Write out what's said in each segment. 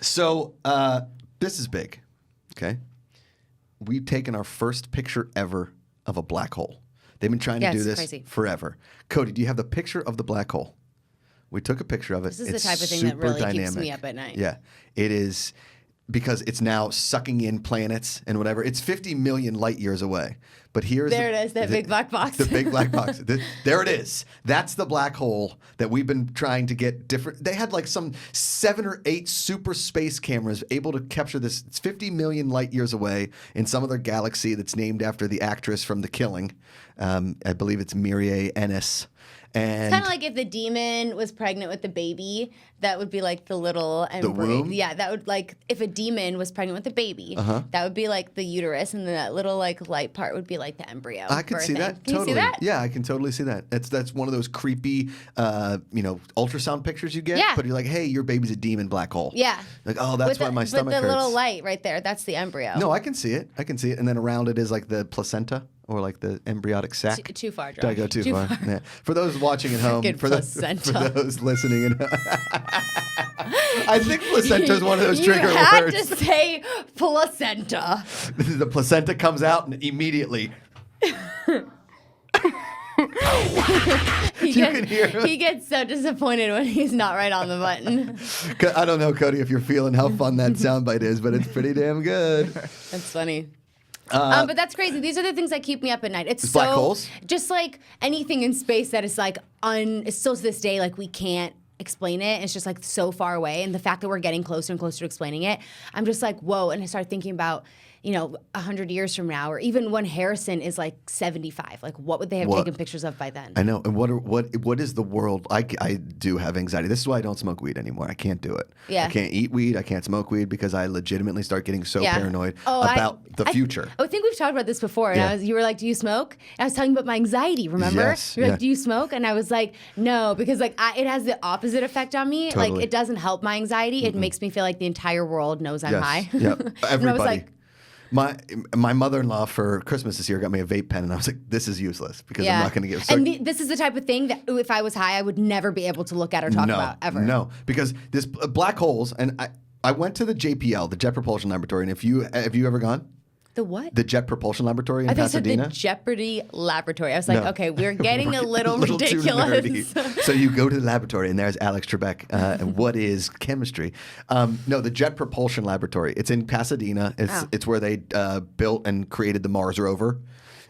So this is big, okay? We've taken our first picture ever of a black hole. They've been trying to do this forever. Cody, do you have the picture of the black hole? We took a picture of it. This is the type of thing that really keeps me up at night. Yeah, it is because it's now sucking in planets and whatever. It's 50 million light years away. But here's it is, that big black box. The big black box. There it is. That's the black hole that we've been trying to get different. They had like some 7 or 8 super space cameras able to capture this. It's 50 million light years away in some other galaxy that's named after the actress from The Killing. I believe it's Mireille Ennis. And it's kind of like if the demon was pregnant with the baby, that would be like the little embryo. The womb? Yeah, that would like if a demon was pregnant with the baby, that would be like the uterus, and then that little like light part would be like the embryo. I can see that. Can you see that? Yeah, I can totally see that. That's one of those creepy, ultrasound pictures you get. Yeah. But you're like, hey, your baby's a demon black hole. Yeah. Like, oh, that's why my stomach hurts. But the little light right there, that's the embryo. No, I can see it. And then around it is like the placenta. Or like the embryonic sac. Too far, Josh. Did I go too far? Yeah. For those watching at home, for those listening, I think placenta is one of those trigger words. You had to say placenta. The placenta comes out and immediately. Can hear him. He gets so disappointed when he's not right on the button. I don't know, Cody, if you're feeling how fun that soundbite is, but it's pretty damn good. That's funny. But that's crazy. These are the things that keep me up at night. It's so black holes? Just like anything in space that is like still to this day, like we can't explain it. It's just like so far away. And the fact that we're getting closer and closer to explaining it, I'm just like, whoa. And I start thinking about, 100 years from now, or even when Harrison is like 75, like what would they have taken pictures of by then? I know. And what is the world? I do have anxiety. This is why I don't smoke weed anymore. I can't do it. Yeah. I can't eat weed. I can't smoke weed because I legitimately start getting so paranoid about the future. I think we've talked about this before. And you were like, do you smoke? And I was talking about my anxiety, remember? Yes. You're like, do you smoke? And I was like, no, because like it has the opposite effect on me. Totally. Like it doesn't help my anxiety. It makes me feel like the entire world knows I'm high. Yeah. Everybody. And I was like, my mother-in-law for Christmas this year got me a vape pen, and I was like, "This is useless because I'm not going to get." So this is the type of thing that if I was high, I would never be able to look at or talk about ever. No, because this black holes, and I went to the JPL, the Jet Propulsion Laboratory, and have you ever gone? The what? The Jet Propulsion Laboratory in I think Pasadena. You said the Jeopardy Laboratory. I was like, okay, we're getting a little ridiculous. So you go to the laboratory, and there's Alex Trebek. And what is chemistry? No, the Jet Propulsion Laboratory. It's in Pasadena. It's where they built and created the Mars rover.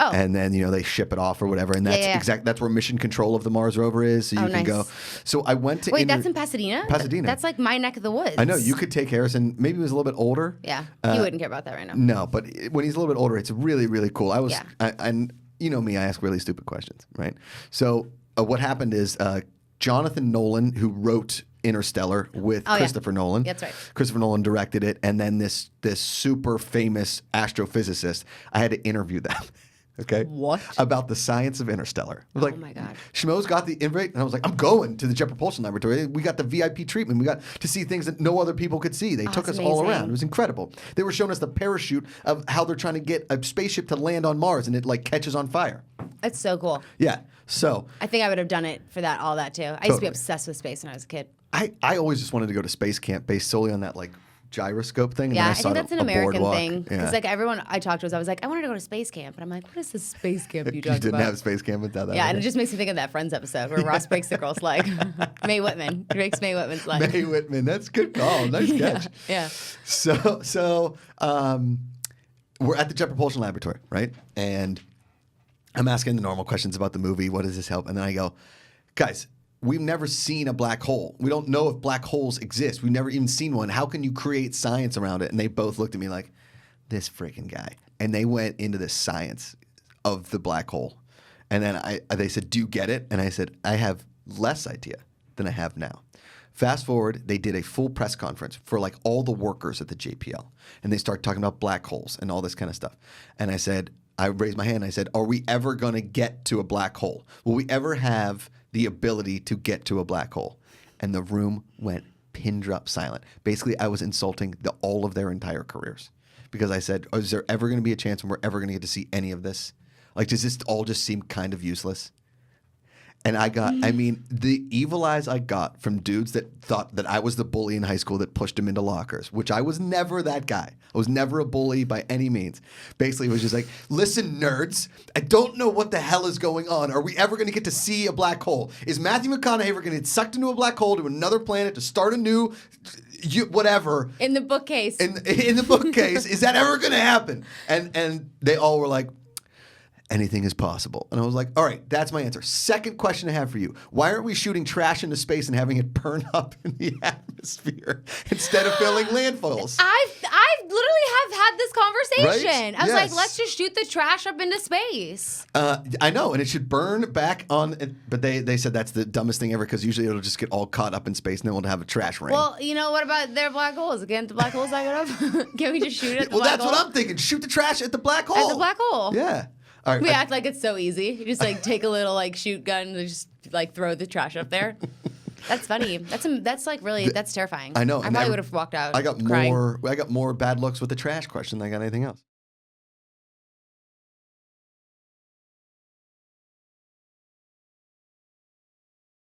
Oh. And then they ship it off or whatever, and that's that's where mission control of the Mars rover is. So you can go. So I went to. Wait, that's in Pasadena. Pasadena. That's like my neck of the woods. I know you could take Harrison. Maybe he was a little bit older. Yeah, you wouldn't care about that right now. No, but when he's a little bit older, it's really really cool. And you know me, I ask really stupid questions, right? So what happened is Jonathan Nolan, who wrote Interstellar with Christopher Nolan. That's right. Christopher Nolan directed it, and then this super famous astrophysicist. I had to interview them. Okay. What? About the science of Interstellar. Oh my God. Schmo's got the invite, and I was like, I'm going to the Jet Propulsion Laboratory. We got the VIP treatment. We got to see things that no other people could see. They took us all around. It was incredible. They were showing us the parachute of how they're trying to get a spaceship to land on Mars, and it like catches on fire. That's so cool. Yeah. So I think I would have done it for all that too. I used to be obsessed with space when I was a kid. I always just wanted to go to space camp based solely on that like gyroscope thing. And yeah, then I think that's an American thing. Yeah. It's like everyone I talked to was, I was like, I wanted to go to space camp. And I'm like, what is this space camp you talking about? You didn't have space camp without that. Yeah, and it just makes me think of that Friends episode where Ross breaks the girl's leg. Mae Whitman breaks Mae Whitman's leg. Mae Whitman, that's a good call. Nice catch. Yeah. So we're at the Jet Propulsion Laboratory, right? And I'm asking the normal questions about the movie. What does this help? And then I go, guys, we've never seen a black hole. We don't know if black holes exist. We've never even seen one. How can you create science around it? And they both looked at me like, this freaking guy. And they went into the science of the black hole. And then they said, do you get it? And I said, I have less idea than I have now. Fast forward, they did a full press conference for like all the workers at the JPL. And they start talking about black holes and all this kind of stuff. And I raised my hand and I said, are we ever going to get to a black hole? Will we ever have the ability to get to a black hole? And the room went pin drop silent. Basically, I was insulting all of their entire careers because I said, is there ever going to be a chance when we're ever going to get to see any of this? Like, does this all just seem kind of useless? And I mean, the evil eyes I got from dudes that thought that I was the bully in high school that pushed him into lockers, which I was never that guy. I was never a bully by any means. Basically, it was just like, listen, nerds, I don't know what the hell is going on. Are we ever going to get to see a black hole? Is Matthew McConaughey ever going to get sucked into a black hole to another planet to start a new whatever? In the bookcase. In the bookcase. Is that ever going to happen? And they all were like, anything is possible. And I was like, all right, that's my answer. Second question I have for you. Why aren't we shooting trash into space and having it burn up in the atmosphere instead of filling landfills? I literally have had this conversation. Right? I was Yes. like, let's just shoot the trash up into space. I know, and it should burn back on, but they said that's the dumbest thing ever because usually it'll just get all caught up in space and then we'll have a trash rain. Well, you know, what about their black holes? Can't the black holes not get up? Can we just shoot it at the well, black that's hole? what I'm thinking. Shoot the trash at the black hole. At the black hole. Yeah. All right. We act like it's so easy. You just like take a little like shoot gun and just like throw the trash up there. That's funny. That's like really that's terrifying. I know. I probably would have walked out. I got crying. more bad looks with the trash question than I got anything else.